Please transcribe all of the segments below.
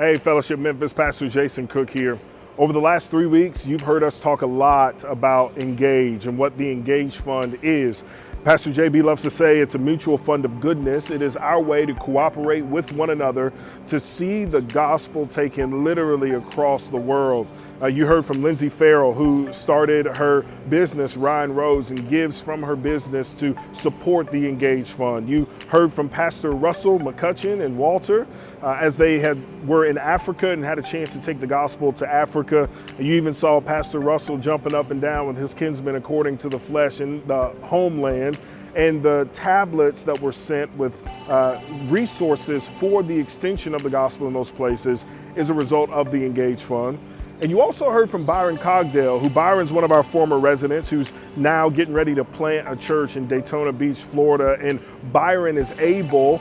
Hey, Fellowship Memphis, Pastor Jason Cook here. Over the last 3 weeks, you've heard us talk a lot about Engage and what the Engage Fund is. Pastor JB loves to say it's a mutual fund of goodness. It is our way to cooperate with one another to see the gospel taken literally across the world. You heard from Lindsay Farrell, who started her business, Ryan Rose, and gives from her business to support the Engage Fund. You heard from Pastor Russell McCutcheon and Walter as they were in Africa and had a chance to take the gospel to Africa. You even saw Pastor Russell jumping up and down with his kinsmen according to the flesh in the homeland, and the tablets that were sent with resources for the extension of the gospel in those places is a result of the Engage Fund. And you also heard from Byron Cogdale, who Byron's one of our former residents who's now getting ready to plant a church in Daytona Beach, Florida. And Byron is able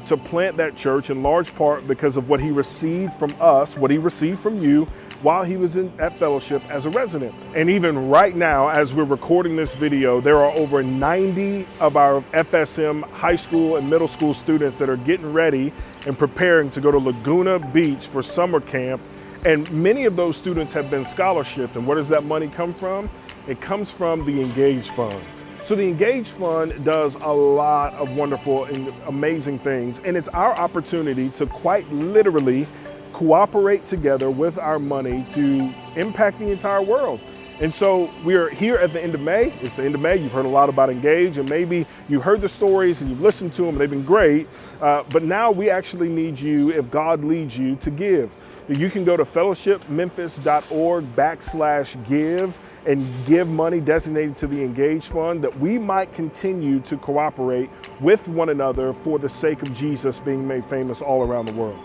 to plant that church in large part because of what he received from us, what he received from you while he was at Fellowship as a resident. And even right now, as we're recording this video, there are over 90 of our FSM high school and middle school students that are getting ready and preparing to go to Laguna Beach for summer camp. And many of those students have been scholarshiped. And where does that money come from? It comes from the Engage Fund. So the Engage Fund does a lot of wonderful and amazing things. And it's our opportunity to quite literally cooperate together with our money to impact the entire world. And so we are here at the end of May. It's the end of May. You've heard a lot about Engage, and maybe you heard the stories and you've listened to them and they've been great. But now we actually need you, if God leads you, to give. You can go to fellowshipmemphis.org/give and give money designated to the Engage Fund that we might continue to cooperate with one another for the sake of Jesus being made famous all around the world.